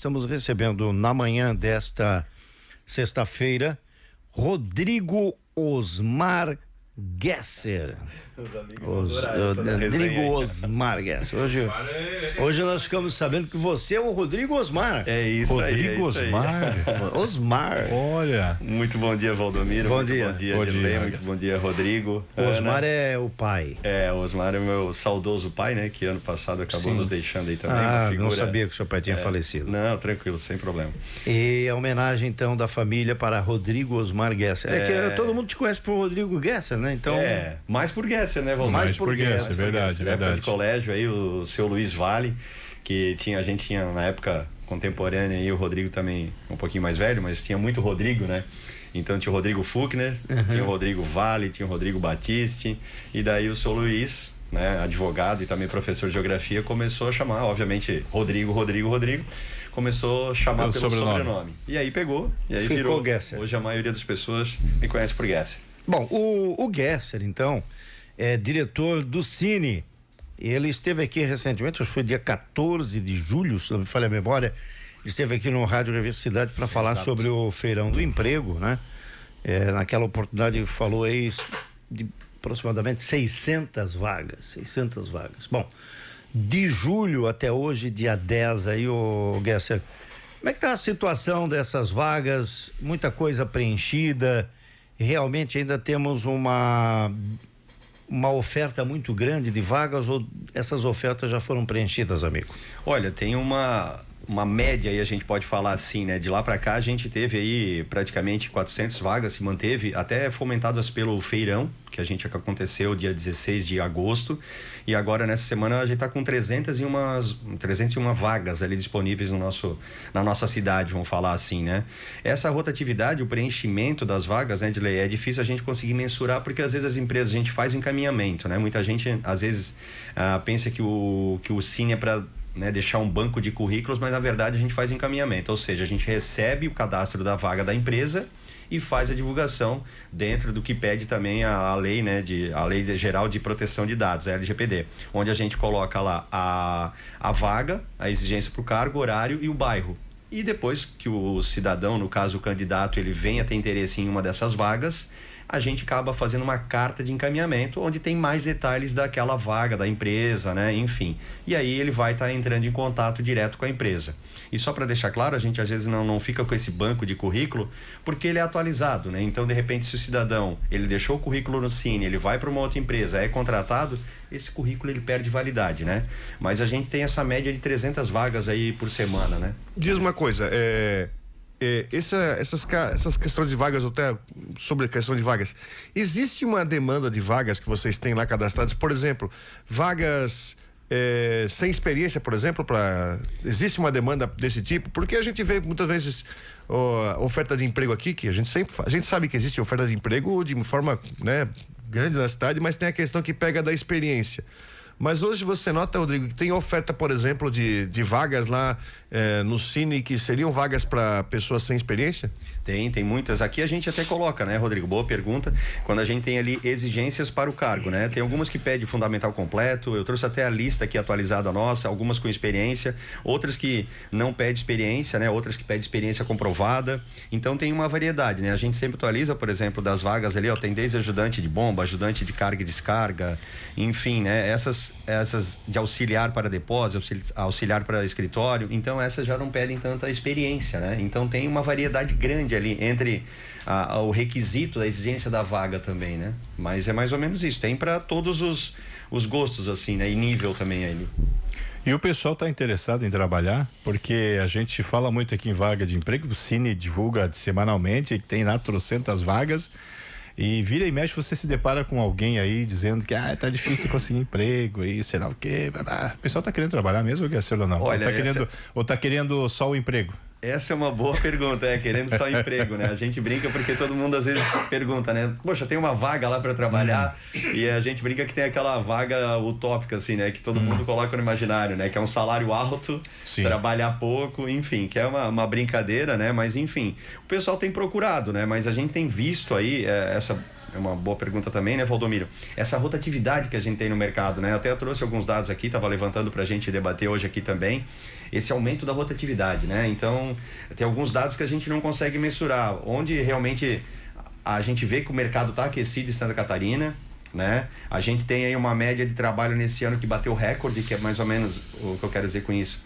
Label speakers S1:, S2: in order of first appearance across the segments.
S1: estamos recebendo na manhã desta sexta-feira Rodrigo Osmar Gesser. Rodrigo Osmar Gesser. Hoje nós ficamos sabendo que você é o Rodrigo Osmar.
S2: É isso
S1: Rodrigo
S2: aí. Rodrigo
S1: Osmar. Osmar.
S3: Olha.
S2: Muito bom dia, Valdomiro.
S1: Bom
S2: muito
S1: dia.
S2: Bom dia, Dirley. Muito bom dia, Rodrigo.
S1: O Osmar
S2: Ana.
S1: é o pai.
S2: O Osmar é o meu saudoso pai, né? Que ano passado acabou nos deixando aí também. Uma figura...
S1: não sabia que o seu pai tinha falecido.
S2: Não, tranquilo, sem problema.
S1: E a homenagem, então, da família para Rodrigo Osmar Gesser. É que todo mundo te conhece por Rodrigo Gesser, né? Então...
S2: mais por Gesser, né, Valdomiro?
S3: Mais por Gesser, verdade.
S2: De colégio aí, o seu Luiz Vale, que a gente tinha na época contemporânea aí, o Rodrigo também um pouquinho mais velho, mas tinha muito Rodrigo, né? Então tinha o Rodrigo Fuchner, tinha o Rodrigo Vale, tinha o Rodrigo Batiste, e daí o seu Luiz, né, advogado e também professor de geografia, começou a chamar, obviamente, Rodrigo, começou a chamar pelo sobrenome. E aí pegou, e aí virou
S1: Gesser.
S2: Hoje a maioria das pessoas me conhece por Gesser.
S1: Bom, o Gesser, então, é diretor do Cine. Ele esteve aqui recentemente, acho que foi dia 14 de julho, se não me falha a memória, esteve aqui no Rádio Revista Cidade para falar sobre o Feirão do Emprego, né? Naquela oportunidade falou aí de aproximadamente 600 vagas. Bom, de julho até hoje, dia 10 aí, o Gesser, como é que está a situação dessas vagas? Muita coisa preenchida, realmente ainda temos uma oferta muito grande de vagas, ou essas ofertas já foram preenchidas, amigo?
S2: Olha, tem uma média aí, a gente pode falar assim, né? De lá para cá a gente teve aí praticamente 400 vagas, se manteve, até fomentadas pelo feirão, que aconteceu dia 16 de agosto, e agora nessa semana a gente tá com 301 vagas ali disponíveis na nossa cidade, vamos falar assim, né? Essa rotatividade, o preenchimento das vagas, né, Edley, é difícil a gente conseguir mensurar, porque às vezes as empresas, a gente faz o encaminhamento, né? Muita gente às vezes pensa que o Cine é para, né, deixar um banco de currículos, mas na verdade a gente faz encaminhamento, ou seja, a gente recebe o cadastro da vaga da empresa e faz a divulgação dentro do que pede também a lei, né, a Lei Geral de Proteção de Dados, a LGPD, onde a gente coloca lá a vaga, a exigência para o cargo, horário e o bairro. E depois que o cidadão, no caso o candidato, ele venha ter interesse em uma dessas vagas, a gente acaba fazendo uma carta de encaminhamento onde tem mais detalhes daquela vaga, da empresa, né? Enfim. E aí ele vai estar entrando em contato direto com a empresa. E só para deixar claro, a gente às vezes não fica com esse banco de currículo porque ele é atualizado, né? Então, de repente, se o cidadão, ele deixou o currículo no Cine, ele vai para uma outra empresa, é contratado, esse currículo ele perde validade, né? Mas a gente tem essa média de 300 vagas aí por semana, né?
S4: Diz uma coisa, essas questões de vagas, até sobre a questão de vagas, existe uma demanda de vagas que vocês têm lá cadastradas? Por exemplo, vagas sem experiência, por exemplo, existe uma demanda desse tipo? Porque a gente vê muitas vezes oferta de emprego aqui, que a gente sabe que existe oferta de emprego de forma, né, grande na cidade, mas tem a questão que pega da experiência. Mas hoje você nota, Rodrigo, que tem oferta, por exemplo, de vagas lá no Cine que seriam vagas para pessoas sem experiência?
S2: Tem muitas. Aqui a gente até coloca, né, Rodrigo? Boa pergunta. Quando a gente tem ali exigências para o cargo, né? Tem algumas que pedem fundamental completo. Eu trouxe até a lista aqui atualizada nossa, algumas com experiência, outras que não pedem experiência, né? Outras que pedem experiência comprovada. Então tem uma variedade, né? A gente sempre atualiza, por exemplo, das vagas ali, tem desde ajudante de bomba, ajudante de carga e descarga, enfim, né? Essas de auxiliar para depósito, auxiliar para escritório, então essas já não pedem tanta experiência, né? Então tem uma variedade grande ali entre o requisito da exigência da vaga também, né? Mas é mais ou menos isso, tem para todos os gostos, assim, né? E nível também aí.
S3: E o pessoal está interessado em trabalhar? Porque a gente fala muito aqui em vaga de emprego, o Cine divulga semanalmente, que tem lá 300 vagas. E vira e mexe, você se depara com alguém aí dizendo que tá difícil de conseguir emprego e sei lá o quê. O pessoal tá querendo trabalhar mesmo, Gesser, ou não?
S2: Olha,
S3: ou tá querendo só o emprego?
S2: Essa é uma boa pergunta, querendo só emprego, né? A gente brinca porque todo mundo às vezes pergunta, né? Poxa, tem uma vaga lá para trabalhar e a gente brinca que tem aquela vaga utópica, assim, né? Que todo mundo coloca no imaginário, né? Que é um salário alto, sim, trabalhar pouco, enfim, que é uma brincadeira, né? Mas enfim, o pessoal tem procurado, né? Mas a gente tem visto aí É uma boa pergunta também, né, Valdomiro? Essa rotatividade que a gente tem no mercado, né? Até eu trouxe alguns dados aqui, estava levantando para a gente debater hoje aqui também, esse aumento da rotatividade, né? Então, tem alguns dados que a gente não consegue mensurar, onde realmente a gente vê que o mercado está aquecido em Santa Catarina, né? A gente tem aí uma média de trabalho nesse ano que bateu recorde, que é mais ou menos o que eu quero dizer com isso.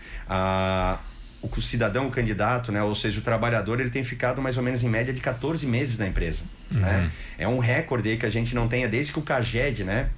S2: O cidadão, o candidato, né? Ou seja, o trabalhador, ele tem ficado mais ou menos em média de 14 meses na empresa, né? É um recorde aí que a gente não tenha desde que o CAGED, né?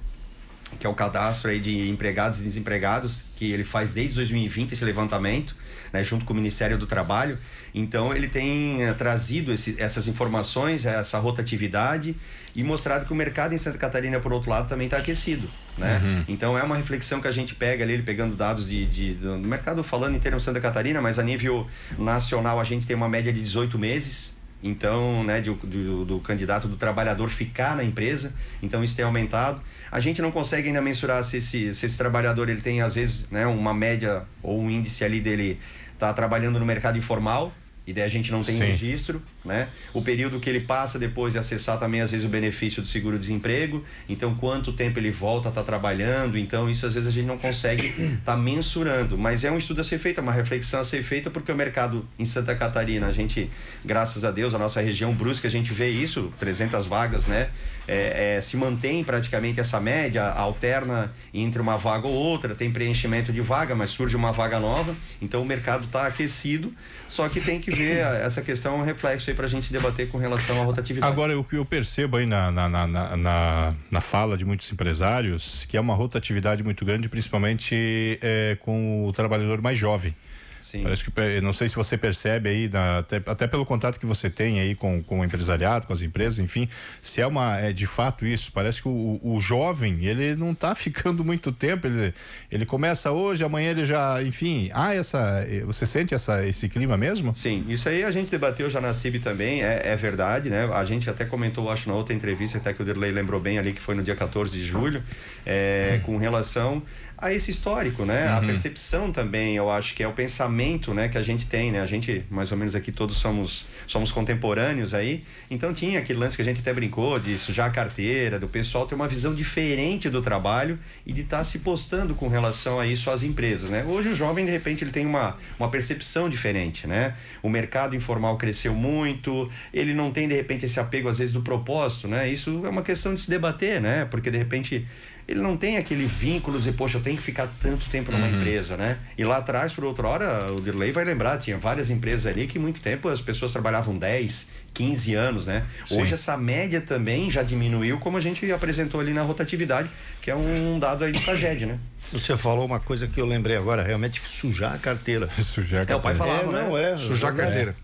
S2: Que é o cadastro aí de empregados e desempregados, que ele faz desde 2020 esse levantamento, né? Junto com o Ministério do Trabalho. Então, ele tem trazido essas informações, essa rotatividade e mostrado que o mercado em Santa Catarina, por outro lado, também está aquecido, né? Então, é uma reflexão que a gente pega ali, pegando dados do mercado, falando em termos de Santa Catarina, mas a nível nacional a gente tem uma média de 18 meses, então, né, do candidato, do trabalhador ficar na empresa, então isso tem aumentado. A gente não consegue ainda mensurar se esse trabalhador, ele tem às vezes, né, uma média ou um índice ali dele tá trabalhando no mercado informal, e daí a gente não tem registro, né? O período que ele passa depois de acessar também, às vezes, o benefício do seguro-desemprego, então quanto tempo ele volta a estar trabalhando, então isso às vezes a gente não consegue estar mensurando, mas é um estudo a ser feito, é uma reflexão a ser feita, porque o mercado em Santa Catarina, a gente, graças a Deus, a nossa região Brusque, a gente vê isso, 300 vagas, né? Se mantém praticamente essa média, alterna entre uma vaga ou outra, tem preenchimento de vaga, mas surge uma vaga nova, então o mercado está aquecido, só que tem que ver essa questão, um reflexo aí para a gente debater com relação à rotatividade.
S3: Agora, o que eu percebo aí na fala de muitos empresários, que é uma rotatividade muito grande, principalmente com o trabalhador mais jovem.
S2: Sim.
S3: Parece que, não sei se você percebe aí, até pelo contato que você tem aí com o empresariado, com as empresas, enfim, se é de fato isso. Parece que o jovem, ele não está ficando muito tempo, ele começa hoje, amanhã ele já, enfim, você sente esse clima mesmo?
S2: Sim, isso aí a gente debateu já na CIB também, é verdade, né? A gente até comentou, acho, na outra entrevista, até que o Derlei lembrou bem ali, que foi no dia 14 de julho, com relação a esse histórico, né? A percepção também, eu acho que é o pensamento, né, que a gente tem, né? A gente, mais ou menos aqui, todos somos contemporâneos aí, então tinha aquele lance que a gente até brincou de sujar a carteira, do pessoal ter uma visão diferente do trabalho e de estar se postando com relação a isso às empresas, né? Hoje o jovem, de repente, ele tem uma percepção diferente, né? O mercado informal cresceu muito, ele não tem, de repente, esse apego, às vezes, do propósito, né? Isso é uma questão de se debater, né? Porque, de repente, ele não tem aquele vínculo de dizer, poxa, eu tenho que ficar tanto tempo numa empresa, né? E lá atrás, por outra hora, o Dirley vai lembrar, tinha várias empresas ali que muito tempo as pessoas trabalhavam 10, 15 anos, né?
S3: Sim.
S2: Hoje essa média também já diminuiu, como a gente apresentou ali na rotatividade, que é um dado aí do CAGED, né?
S1: Você falou uma coisa que eu lembrei agora, realmente sujar a carteira.
S3: Sujar a carteira.
S2: O pai falava, né?
S4: Sujar a carteira.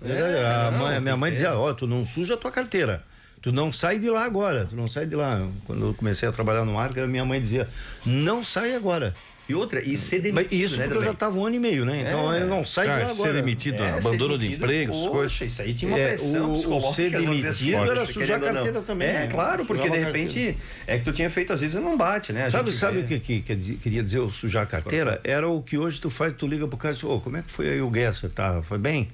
S1: Minha mãe dizia, tu não suja a tua carteira. Tu não sai de lá agora, tu não sai de lá. Quando eu comecei a trabalhar no marca, minha mãe dizia, não sai agora.
S2: E outra, e ser demitido,
S1: isso, né, porque eu já estava 1 ano e meio, né? Então eu não sai de lá agora.
S4: Ser demitido, abandono de emprego, essas coisas.
S2: Isso aí tinha uma pressão
S1: o ser demitido era sujar a carteira também.
S2: É, claro, porque de repente é que tu tinha feito, às vezes não bate, né?
S1: Sabe o que queria dizer o sujar a carteira? Era o que hoje tu faz, tu liga pro cara e diz, como é que foi aí o Guessa? Tá, foi bem?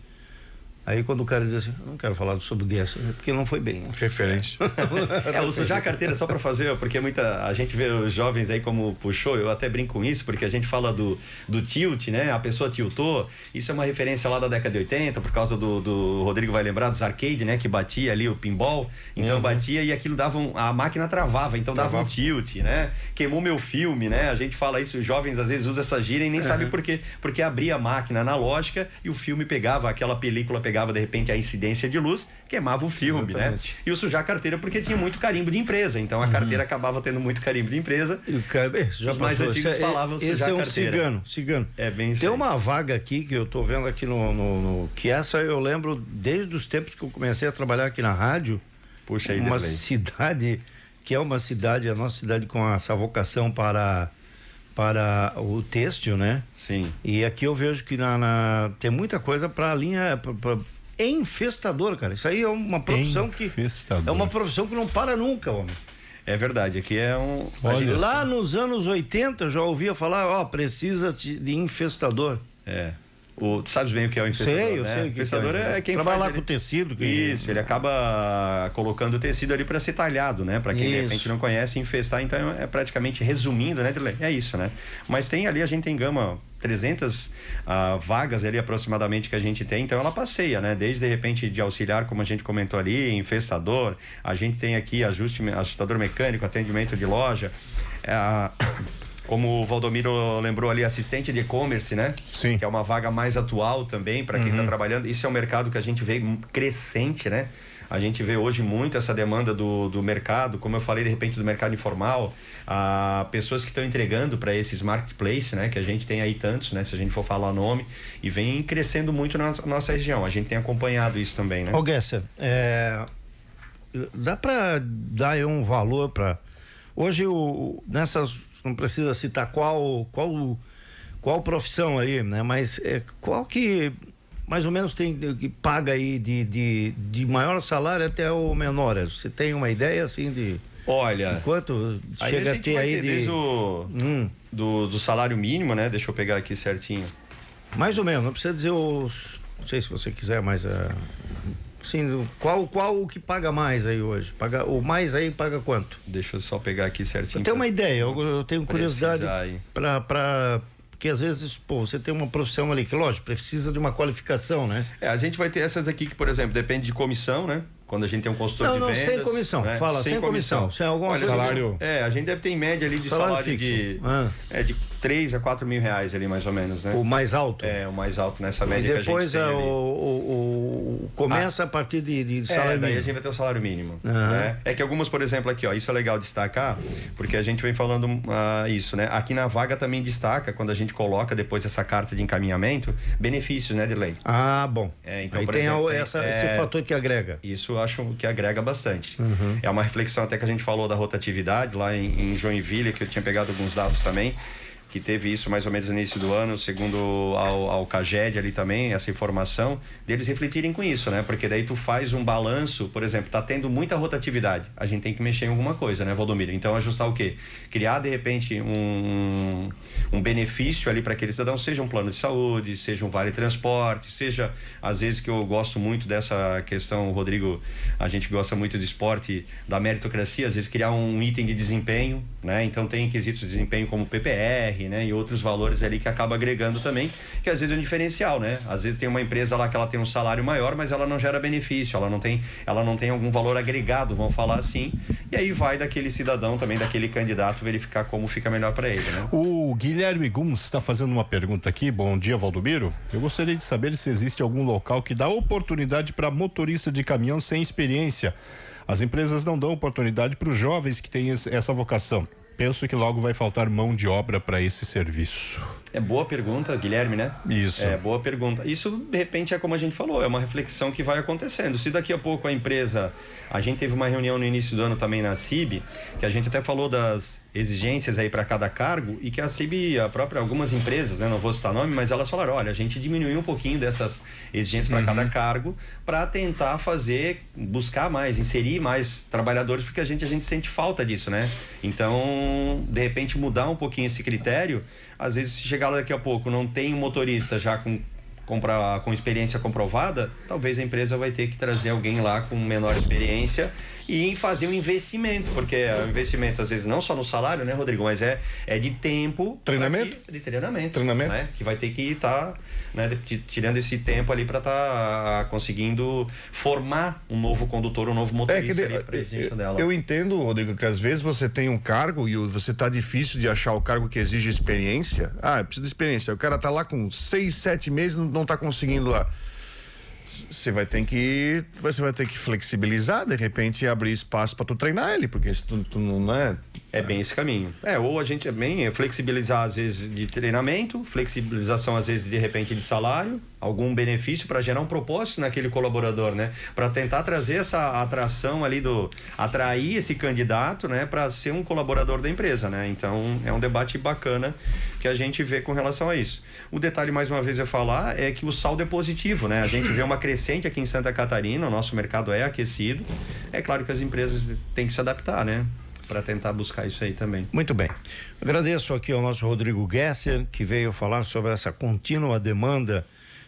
S1: Aí quando o cara diz assim, eu não quero falar sobre o Guessa, porque não foi bem.
S4: Referência.
S2: O sujar a carteira só para fazer, porque a gente vê os jovens aí como puxou, eu até brinco com isso, porque a gente fala do tilt, né? A pessoa tiltou, isso é uma referência lá da década de 80, por causa do Rodrigo vai lembrar, dos arcade, né? Que batia ali o pinball, então batia e aquilo a máquina travava, então dava um tilt, né? Queimou meu filme, né? A gente fala isso, os jovens às vezes usam essa gíria e nem sabem por quê, porque abria a máquina analógica e o filme pegava, aquela película pegava de repente a incidência de luz, queimava o filme,
S1: exatamente,
S2: né? E o sujar a carteira porque tinha muito carimbo de empresa, então a carteira acabava tendo muito carimbo de empresa.
S1: Já
S2: os mais antigos falavam sujar
S1: esse é
S2: a
S1: um
S2: carteira.
S1: cigano.
S2: É bem
S1: Tem uma vaga aqui que eu tô vendo aqui que essa eu lembro desde os tempos que eu comecei a trabalhar aqui na rádio.
S2: Puxa aí,
S1: uma cidade que é uma cidade, a nossa cidade com essa vocação para o têxtil, né?
S2: Sim.
S1: E aqui eu vejo que tem muita coisa para a linha infestador, cara. Isso aí é uma profissão que não para nunca, homem.
S2: É verdade, aqui é
S3: Olha
S1: lá nos anos 80 eu já ouvia falar, precisa de infestador.
S2: Tu sabes bem o que é o infestador,
S1: eu
S2: né?
S1: sei o
S2: O infestador é quem
S1: trabalha
S2: faz
S1: lá
S2: ali...
S1: com tecido.
S2: Isso, ele acaba colocando o tecido ali para ser talhado, né? Para quem de repente não conhece, infestar, então é praticamente resumindo, né? É isso, né? Mas tem ali, a gente tem gama 300 vagas ali aproximadamente que a gente tem, então ela passeia, né? Desde de repente de auxiliar, como a gente comentou ali, infestador, a gente tem aqui ajustador mecânico, atendimento de loja, como o Valdomiro lembrou ali, assistente de e-commerce, né?
S3: Sim.
S2: Que é uma vaga mais atual também para quem está trabalhando. Isso é um mercado que a gente vê crescente, né? A gente vê hoje muito essa demanda do mercado, como eu falei, de repente, do mercado informal, pessoas que estão entregando para esses marketplaces, né? Que a gente tem aí tantos, né? Se a gente for falar o nome, e vem crescendo muito na nossa região. A gente tem acompanhado isso também, né?
S1: Ô, Gesser, dá para dar aí um valor para... Hoje, nessas... Não precisa citar qual profissão aí, né? Mas qual que mais ou menos tem que paga aí de maior salário até o menor? Você tem uma ideia assim de...
S2: Olha,
S1: quanto chega a ter aí
S2: desde do salário mínimo, né? Deixa eu pegar aqui certinho.
S1: Mais ou menos, não precisa dizer não sei se você quiser, mas assim, qual o que paga mais aí hoje? O mais aí paga quanto?
S2: Deixa eu só pegar aqui certinho.
S1: Eu tenho uma ideia, eu tenho curiosidade para porque às vezes, você tem uma profissão ali que, lógico, precisa de uma qualificação, né?
S2: A gente vai ter essas aqui que, por exemplo, depende de comissão, né? Quando a gente tem um consultor de vendas...
S1: sem comissão,
S2: né?
S1: fala, sem comissão. Sem alguma coisa...
S3: Salário...
S2: a gente deve ter em média ali de salário de 3 a 4 mil reais ali, mais ou menos, né?
S1: O mais alto?
S2: O mais alto nessa média que a gente tem ali.
S1: Começa a partir de salário
S2: daí
S1: mínimo.
S2: a gente vai ter o salário mínimo. Né? É que algumas, por exemplo, aqui, ó, isso é legal destacar, porque a gente vem falando isso, né? Aqui na vaga também destaca, quando a gente coloca depois essa carta de encaminhamento, benefícios, né, Dirley?
S1: Bom.
S2: Então,
S1: aí
S2: por
S1: tem
S2: exemplo,
S1: esse fator que agrega.
S2: Isso eu acho que agrega bastante. É uma reflexão até que a gente falou da rotatividade lá em Joinville, que eu tinha pegado alguns dados também, que teve isso mais ou menos no início do ano, segundo ao CAGED ali também, essa informação, deles refletirem com isso, né? Porque daí tu faz um balanço, por exemplo, tá tendo muita rotatividade, a gente tem que mexer em alguma coisa, né, Valdomiro? Então, ajustar o quê? Criar, de repente, um benefício ali para aquele cidadão, seja um plano de saúde, seja um vale transporte, seja, às vezes, que eu gosto muito dessa questão, Rodrigo, a gente gosta muito de esporte, da meritocracia, às vezes criar um item de desempenho, né? Então, tem quesitos de desempenho como PPR, né? E outros valores ali que acaba agregando também, que às vezes é um diferencial, né? Às vezes tem uma empresa lá que ela tem um salário maior, mas ela não gera benefício, ela não tem algum valor agregado, vamos falar assim, e aí vai daquele cidadão também, daquele candidato, verificar como fica melhor para ele, né?
S3: O Guilherme Gomes está fazendo uma pergunta aqui. Bom dia, Valdomiro. Eu gostaria de saber se existe algum local que dá oportunidade para motorista de caminhão sem experiência. As empresas não dão oportunidade para os jovens que têm essa vocação. Penso que logo vai faltar mão de obra para esse serviço.
S2: É boa pergunta, Guilherme, né?
S3: Isso.
S2: É boa pergunta. Isso, de repente, é como a gente falou, é uma reflexão que vai acontecendo. Se daqui a pouco a empresa... A gente teve uma reunião no início do ano também na CIB, que a gente até falou das exigências aí para cada cargo, e que a CIB, algumas empresas, né, não vou citar nome, mas elas falaram, olha, a gente diminuiu um pouquinho dessas exigências para cada cargo, para tentar buscar mais, inserir mais trabalhadores, porque a gente sente falta disso, né? Então, de repente, mudar um pouquinho esse critério, às vezes, se chegar daqui a pouco, não tem um motorista já com experiência comprovada, talvez a empresa vai ter que trazer alguém lá com menor experiência e fazer um investimento, porque o investimento às vezes não só no salário, né, Rodrigo, mas é de tempo,
S4: treinamento,
S2: de treinamento, né, que vai ter que estar, né, tirando esse tempo ali para estar conseguindo formar um novo condutor, um novo motorista ali para a presença dela.
S4: Eu entendo, Rodrigo, que às vezes você tem um cargo e você tá difícil de achar o cargo que exige experiência. Eu preciso de experiência. O cara tá lá com 6, 7 meses, não tá conseguindo lá. Você vai ter que flexibilizar, de repente abrir espaço para tu treinar ele, porque se tu não é...
S2: É bem esse caminho. Ou a gente flexibilizar às vezes de treinamento, flexibilização às vezes de repente de salário, algum benefício para gerar um propósito naquele colaborador, né? Para tentar trazer essa atração ali atrair esse candidato, né? Para ser um colaborador da empresa, né? Então é um debate bacana que a gente vê com relação a isso. O detalhe, mais uma vez, eu falar é que o saldo é positivo, né? A gente vê uma crescente aqui em Santa Catarina, o nosso mercado é aquecido. É claro que as empresas têm que se adaptar, né? Para tentar buscar isso aí também.
S1: Muito bem. Agradeço aqui ao nosso Rodrigo Gesser, que veio falar sobre essa contínua demanda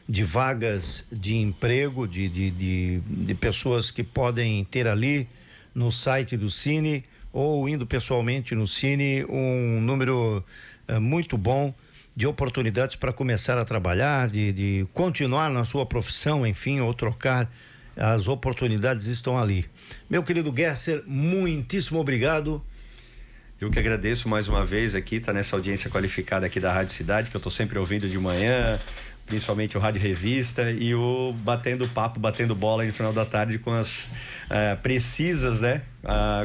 S1: de vagas de emprego, de pessoas que podem ter ali no site do Cine ou indo pessoalmente no Cine, um número muito bom de oportunidades para começar a trabalhar, de continuar na sua profissão, enfim, ou trocar. As oportunidades estão ali. Meu querido Gesser, muitíssimo obrigado.
S2: Eu que agradeço mais uma vez aqui, tá nessa audiência qualificada aqui da Rádio Cidade, que eu tô sempre ouvindo de manhã, principalmente o Rádio Revista, e o batendo papo, batendo bola aí no final da tarde com as precisas, né,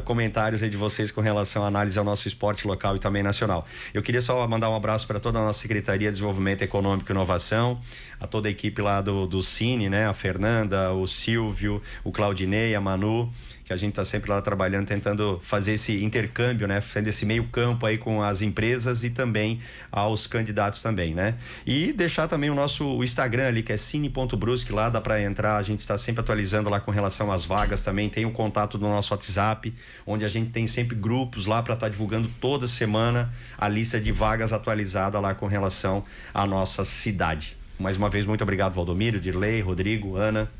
S2: comentários aí de vocês com relação à análise ao nosso esporte local e também nacional. Eu queria só mandar um abraço para toda a nossa Secretaria de Desenvolvimento Econômico e Inovação, a toda a equipe lá do Cine, né, a Fernanda, o Silvio, o Claudinei, a Manu, que a gente está sempre lá trabalhando, tentando fazer esse intercâmbio, né? Fazendo esse meio campo aí com as empresas e também aos candidatos também, né? E deixar também o Instagram ali, que é cine.brusque, lá dá para entrar, a gente está sempre atualizando lá com relação às vagas também, tem o contato do nosso WhatsApp, onde a gente tem sempre grupos lá para estar divulgando toda semana a lista de vagas atualizada lá com relação à nossa cidade. Mais uma vez, muito obrigado, Valdomiro, Dirley, Rodrigo, Ana.